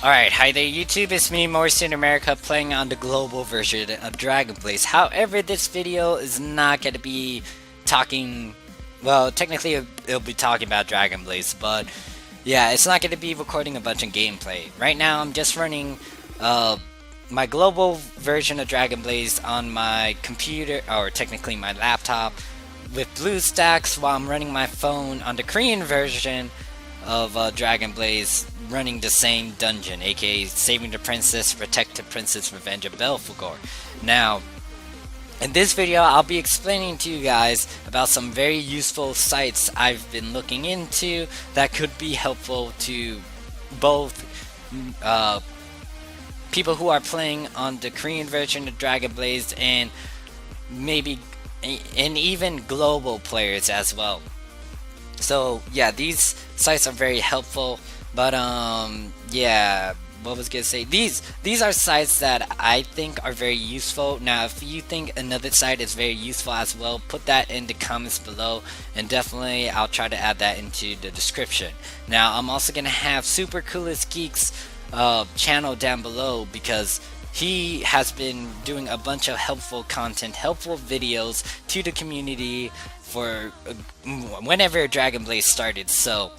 Alright, hi there YouTube, it's me, Morrison America, playing on the global version of Dragon Blaze. However, this video is not going to be talking, well, technically it'll be talking about Dragon Blaze, but yeah, it's not going to be recording a bunch of gameplay. Right now, I'm just running my global version of Dragon Blaze on my computer, or technically my laptop, with Blaze Dex, while I'm running my phone on the Korean version of Dragon Blaze, running the same dungeon, aka Saving the Princess, Protect the Princess, Revenge of Belphegor. Now, in this video, I'll be explaining to you guys about some very useful sites I've been looking into that could be helpful to both people who are playing on the Korean version of Dragon Blaze and even global players as well. So yeah, these sites are very helpful, but yeah, what was I gonna say? These are sites that I think are very useful. Now, if you think another site is very useful as well, put that in the comments below, and definitely I'll try to add that into the description. Now, I'm also gonna have supercoolestgeek's channel down below, because he has been doing a bunch of helpful content, helpful videos to the community for whenever Dragon Blaze started. So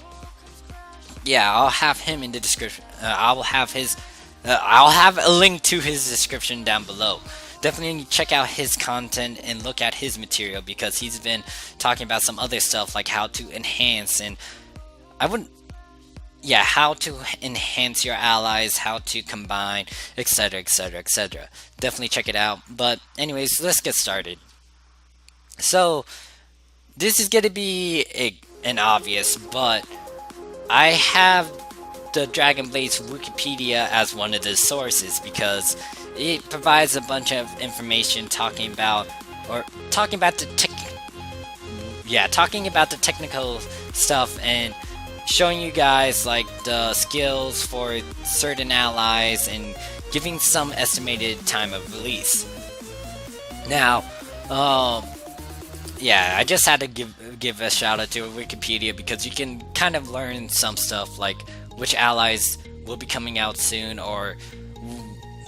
yeah, I'll have him in the description. I'll have a link to his description down below. Definitely check out his content and look at his material, because he's been talking about some other stuff like how to enhance how to enhance your allies, how to combine, etc, etc, etc. Definitely check it out. But anyways, let's get started. So this is gonna be an obvious, but I have the Dragon Blaze Wikipedia as one of the sources, because it provides a bunch of information talking about the technical stuff, and showing you guys like the skills for certain allies and giving some estimated time of release. Now, yeah, I just had to give a shout out to Wikipedia, because you can kind of learn some stuff like which allies will be coming out soon, or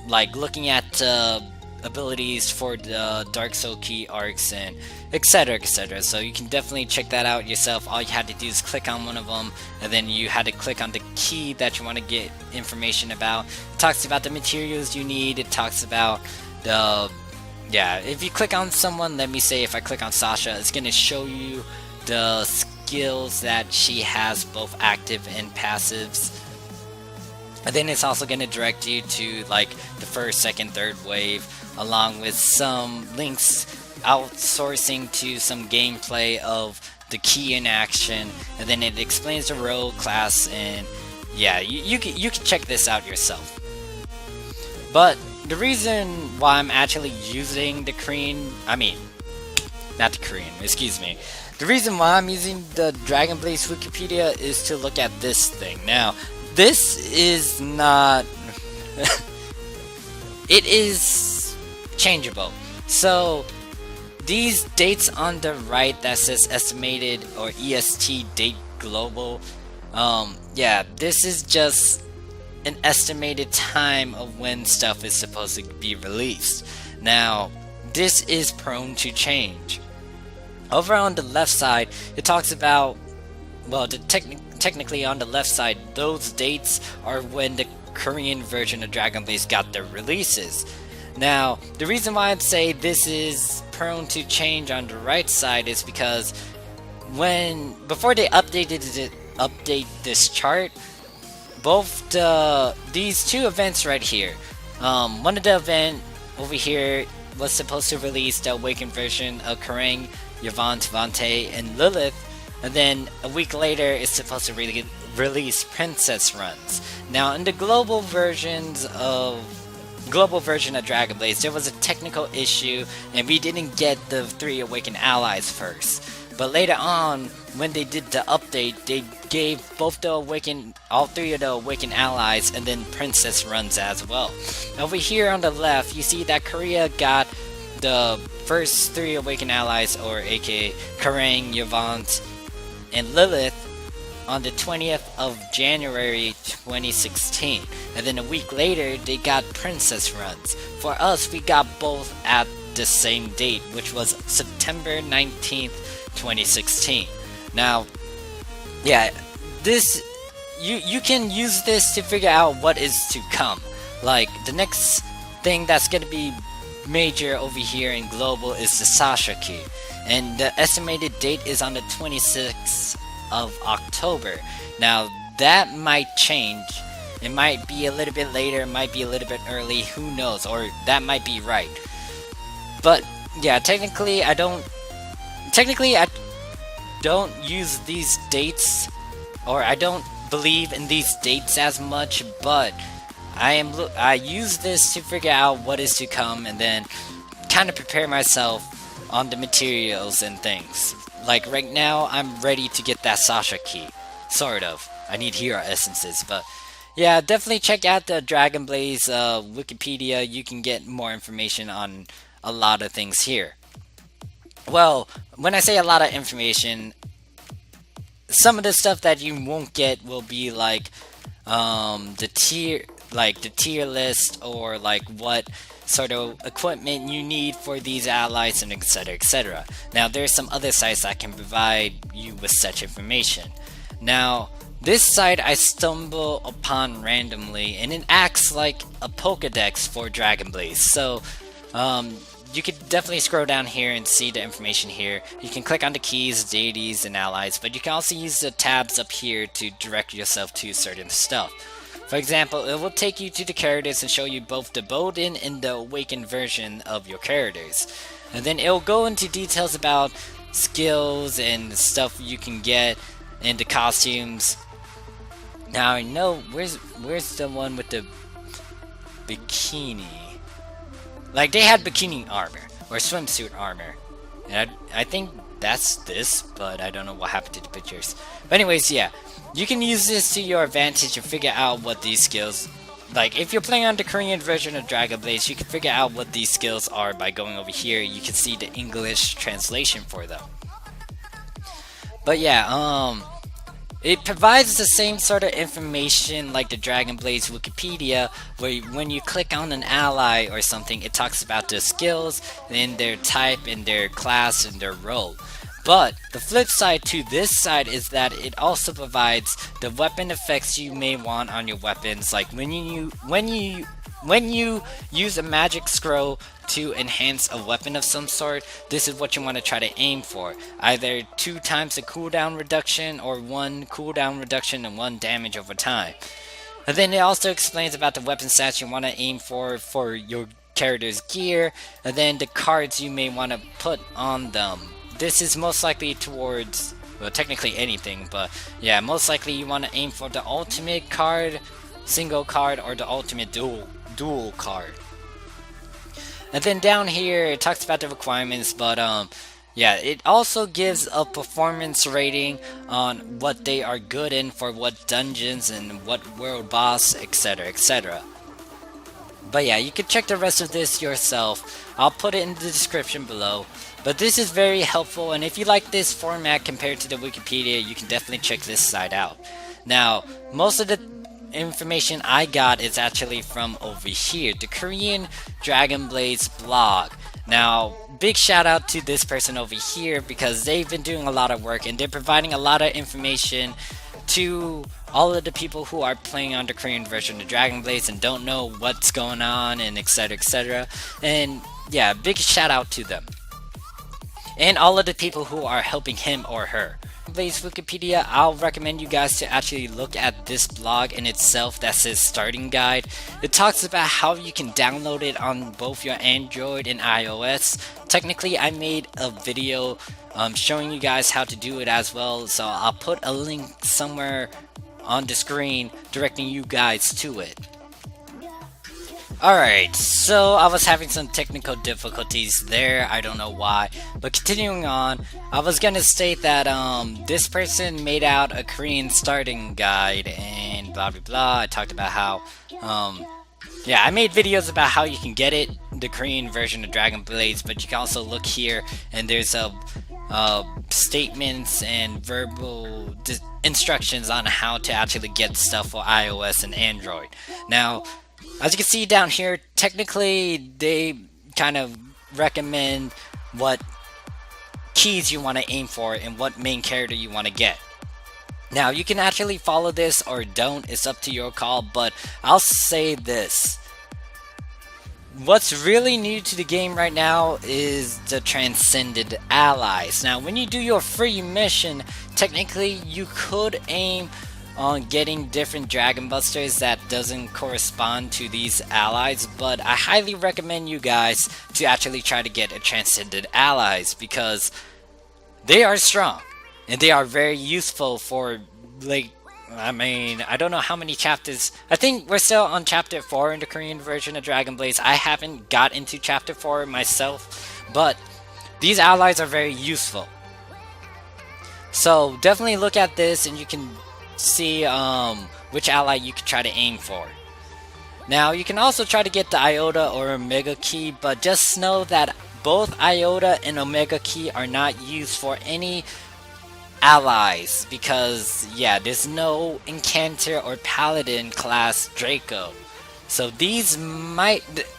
like looking at abilities for the Dark Soul Key arcs, and etc, etc. So you can definitely check that out yourself. All you had to do is click on one of them, and then you had to click on the key that you want to get information about. It talks about the materials you need. It talks about if you click on someone, let me say if I click on Sasha, it's going to show you the skills that she has, both active and passives. And then it's also going to direct you to like the first, second, third wave, along with some links outsourcing to some gameplay of the key in action. And then it explains the role, class, and yeah, you can check this out yourself. But the reason why I'm actually using the the reason why I'm using the Dragon Blaze Wikipedia is to look at this thing. Now, this is not it is changeable. So these dates on the right that says estimated, or EST date global, yeah, this is just an estimated time of when stuff is supposed to be released. Now, this is prone to change. Over on the left side, it talks about, well, technically on the left side, those dates are when the Korean version of Dragon Blaze got their releases. Now, the reason why I'd say this is prone to change on the right side is because before they update this chart, both these two events right here, one of the event over here was supposed to release the awakened version of Khang, Yvonne, Vante, and Lilith, and then a week later it's supposed to release princess runs. Now, in the global version of Dragon Blaze, there was a technical issue, and we didn't get the 3 awakened allies first. But later on, when they did the update, they gave all 3 of the awakened allies, and then princess runs as well. Over here on the left, you see that Korea got the first 3 awakened allies, or aka Khang, Yvonne, and Lilith, on the 20th of January 2016, and then a week later they got princess runs. For us, we got both at the same date, which was September 19th, 2016. Now, yeah, this you can use this to figure out what is to come. Like, the next thing that's gonna be major over here in global is the Sasha key, and the estimated date is on the 26th of October. Now, that might change. It might be a little bit later, it might be a little bit early, who knows, or that might be right. But yeah, technically I don't use these dates, or I don't believe in these dates as much, but I use this to figure out what is to come, and then kind of prepare myself on the materials and things. Like right now, I'm ready to get that Sasha key, sort of. I need hero essences, but yeah, definitely check out the Dragon Blaze Wikipedia. You can get more information on a lot of things here. Well, when I say a lot of information, some of the stuff that you won't get will be like the tier list, or like what sort of equipment you need for these allies, and etc, etc. Now, there's some other sites that can provide you with such information. Now, this site I stumble upon randomly, and it acts like a Pokedex for Dragon Blaze. So you could definitely scroll down here and see the information here. You can click on the keys, deities, and allies, but you can also use the tabs up here to direct yourself to certain stuff. For example, it will take you to the characters and show you both the Bolden and the Awakened version of your characters. And then it will go into details about skills and stuff you can get, and the costumes. Now I know, where's the one with the bikini? Like, they had bikini armor, or swimsuit armor. And I think that's this, but I don't know what happened to the pictures. But anyways, yeah. You can use this to your advantage to figure out what these skills... Like, if you're playing on the Korean version of Dragon Blaze, you can figure out what these skills are by going over here. You can see the English translation for them. But yeah, it provides the same sort of information like the Dragon Blaze Wikipedia, where when you click on an ally or something, it talks about their skills, and their type, and their class, and their role. But the flip side to this side is that it also provides the weapon effects you may want on your weapons, like when you use a magic scroll to enhance a weapon of some sort. This is what you want to try to aim for. Either 2 times the cooldown reduction, or 1 cooldown reduction and 1 damage over time. And then it also explains about the weapon stats you want to aim for your character's gear, and then the cards you may want to put on them. This is most likely towards, well, technically anything, but yeah, most likely you want to aim for the ultimate card, single card, or the ultimate dual card. And then down here it talks about the requirements, but yeah, it also gives a performance rating on what they are good in for what dungeons and what world boss, etc, etc. But yeah, you can check the rest of this yourself. I'll put it in the description below. But this is very helpful, and if you like this format compared to the Wikipedia, you can definitely check this site out. Now, most of the information I got is actually from over here, the Korean Dragon Blaze blog. Now, big shout out to this person over here, because they've been doing a lot of work, and they're providing a lot of information to all of the people who are playing on the Korean version of Dragon Blaze and don't know what's going on, and etc, etc. And yeah, big shout out to them. And all of the people who are helping him or her. Blaze Wikipedia, I'll recommend you guys to actually look at this blog in itself that says starting guide. It talks about how you can download it on both your Android and iOS. Technically, I made a video showing you guys how to do it as well, so I'll put a link somewhere on the screen directing you guys to it. Alright, so I was having some technical difficulties there, I don't know why, but continuing on, I was gonna state that this person made out a Korean starting guide and blah blah blah. I talked about how, yeah, I made videos about how you can get it, the Korean version of Dragon Blaze, but you can also look here and there's a statements and verbal instructions on how to actually get stuff for iOS and Android. Now, as you can see down here, technically they kind of recommend what keys you want to aim for and what main character you want to get. Now, you can actually follow this or don't, it's up to your call, but I'll say this. What's really new to the game right now is the Transcended Allies. Now, when you do your free mission, technically you could aim on getting different Dragon Busters that doesn't correspond to these allies, but I highly recommend you guys to actually try to get a Transcended Allies because they are strong. And they are very useful for, like, I don't know how many chapters. I think we're still on chapter 4 in the Korean version of Dragon Blaze. I haven't got into chapter 4 myself, but these allies are very useful. So definitely look at this and you can see which ally you can try to aim for. Now, you can also try to get the Iota or Omega Key, but just know that both Iota and Omega Key are not used for any allies because, yeah, there's no Incanter or Paladin class Draco. So these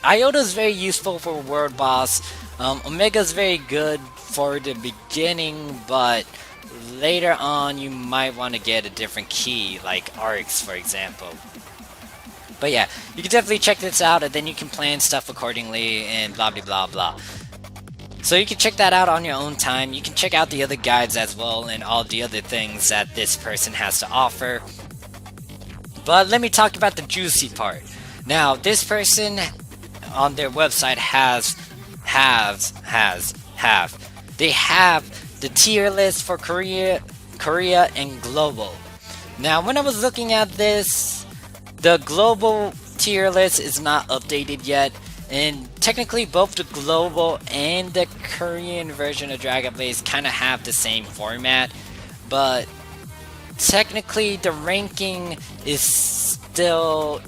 Iota's very useful for World Boss. Omega's very good for the beginning, but later on you might want to get a different key, like Arcs, for example. But yeah, you can definitely check this out, and then you can plan stuff accordingly, and blah blah blah blah. So you can check that out on your own time. You can check out the other guides as well and all the other things that this person has to offer. But let me talk about the juicy part. Now, this person on their website they have the tier list for Korea and global. Now, when I was looking at this, the global tier list is not updated yet. And technically both the global and the Korean version of Dragon Blaze kind of have the same format, but technically the ranking is still...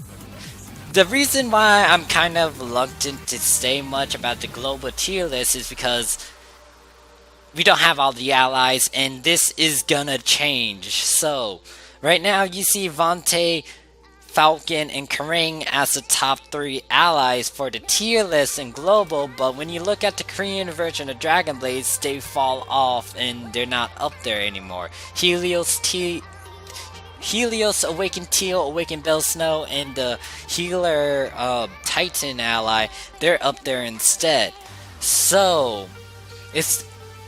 The reason why I'm kind of reluctant to say much about the global tier list is because we don't have all the allies and this is gonna change. So right now you see Vante, Falcon, and Kerrang as the top 3 allies for the tier list in global, but when you look at the Korean version of Dragon Blaze, they fall off and they're not up there anymore. Helios, Awakened Teal, Awakened Bell Snow, and the Healer Titan ally, they're up there instead. So,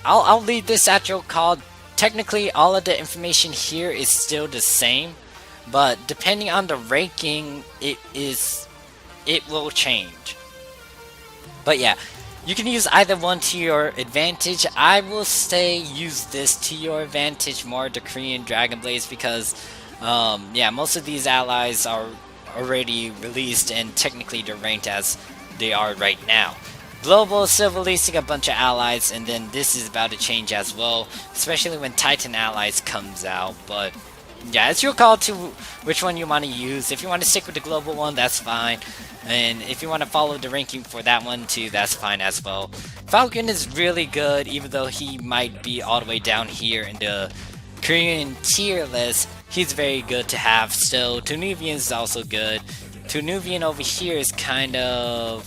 I'll leave this at your call. Technically, all of the information here is still the same, but depending on the ranking, it will change. But yeah, you can use either one to your advantage. I will say use this to your advantage more, the Korean Dragon Blaze, because yeah, most of these allies are already released and technically they're ranked as they are right now. Global is still releasing a bunch of allies, and then this is about to change as well, especially when Titan Allies comes out. But yeah, it's your call to which one you want to use. If you want to stick with the global one, that's fine. And if you want to follow the ranking for that one too, that's fine as well. Falcon is really good, even though he might be all the way down here in the Korean tier list. He's very good to have still. Tunuvian is also good. Tunuvian over here is kind of...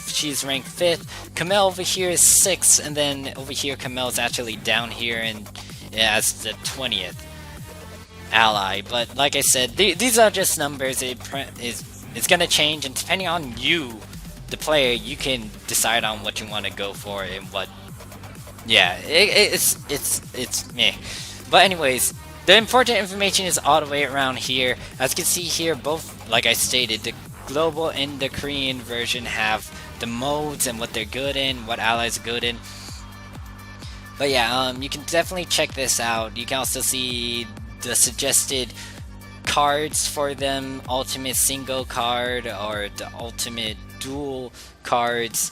she's ranked 5th. Kymael over here is 6th, and then over here Kymael is actually down here and as the 20th ally. But like I said, these are just numbers. It's gonna change, and depending on you, the player, you can decide on what you want to go for and what. Yeah, it's meh. But anyways, the important information is all the way around here. As you can see here, both, like I stated, the global and the Korean version have the modes and what they're good in, what allies are good in. But yeah, you can definitely check this out. You can also see the suggested cards for them, ultimate single card or the ultimate dual cards.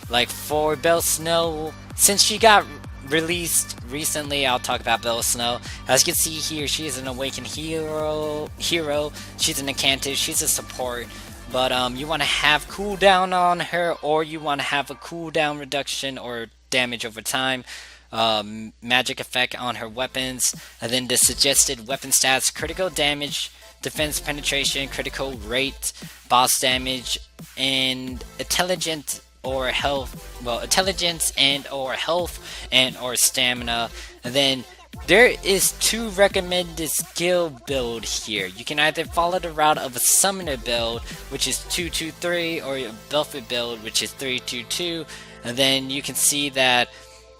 Like for Bell Snow, since she got released recently, I'll talk about Bell Snow. As you can see here, she is an awakened hero. She's an incantive, she's a support. But you want to have cooldown on her, or you want to have a cooldown reduction or damage over time. magic effect on her weapons, and then the suggested weapon stats: critical damage, defense penetration, critical rate, boss damage, and intelligence or health. Well, intelligence and or health and or stamina. And then there is 2 recommended skill build here. You can either follow the route of a summoner build, which is 2-2-3, or a Buffet build, which is 3-2-2. And then you can see that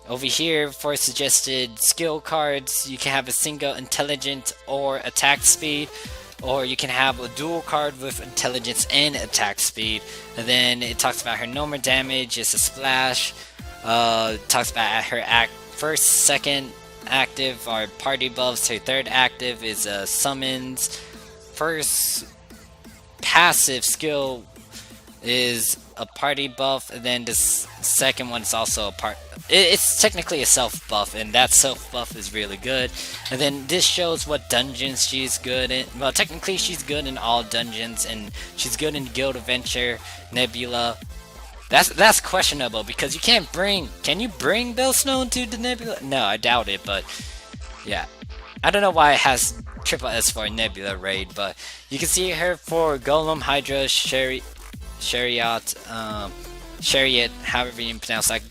over here for suggested skill cards, you can have a single intelligence or attack speed, or you can have a dual card with intelligence and attack speed. And then it talks about her normal damage is a splash. Talks about her first, second active are party buffs. Her third active is summons. First passive skill is a party buff, and then this second one is also it's technically a self buff, and that self buff is really good. And then this shows what dungeons she's good in. Well, technically she's good in all dungeons, and she's good in Guild Adventure, Nebula. That's questionable because you can't bring. Can you bring Bellstone to the Nebula? No, I doubt it. But yeah, I don't know why it has triple S for Nebula raid, but you can see her for Golem, Hydra, Chariot, however you pronounce that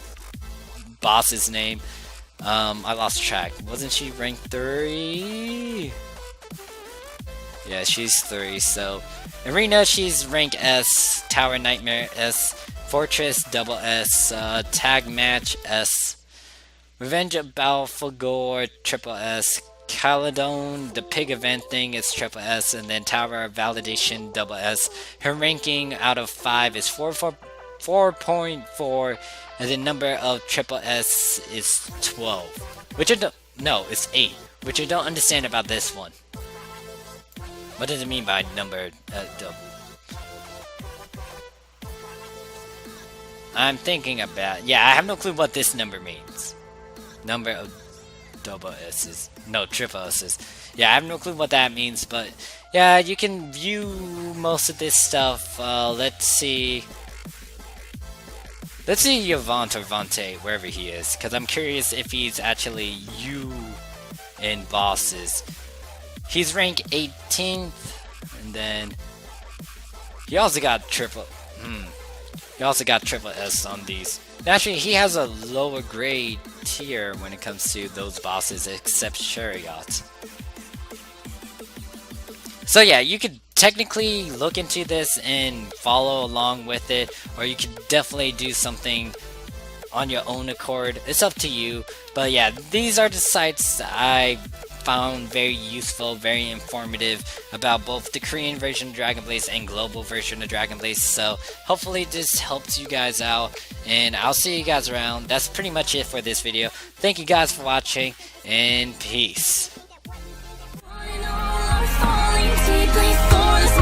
boss's name. I lost track. Wasn't she rank 3? Yeah, she's 3. So Arena, she's rank S. Tower Nightmare S. Fortress double S. Tag Match S. Revenge of Balfagor triple S. Caledon, the pig event thing, is triple S, and then Tower of Validation double S. Her ranking out of 5 is 4.4, and the number of triple S is 12. Which I don't, no, it's 8. Which I don't understand about this one. What does it mean by number? I'm thinking about. Yeah, I have no clue what this number means. Number of double S's. No, triple S's. Yeah, I have no clue what that means, but yeah, you can view most of this stuff. Let's see. Let's see Yvonne or Vante, wherever he is, because I'm curious if he's actually you in bosses. He's rank 18th, and then he also got triple. He also got triple S on these. Actually, he has a lower grade tier when it comes to those bosses, except Chariot. So yeah, you could technically look into this and follow along with it, or you could definitely do something on your own accord. It's up to you. But yeah, these are the sites I found very useful, very informative about both the Korean version of Dragon Blaze and global version of Dragon Blaze. So hopefully this helps you guys out, and I'll see you guys around. That's pretty much it for this video. Thank you guys for watching, and peace. Falling deeply for this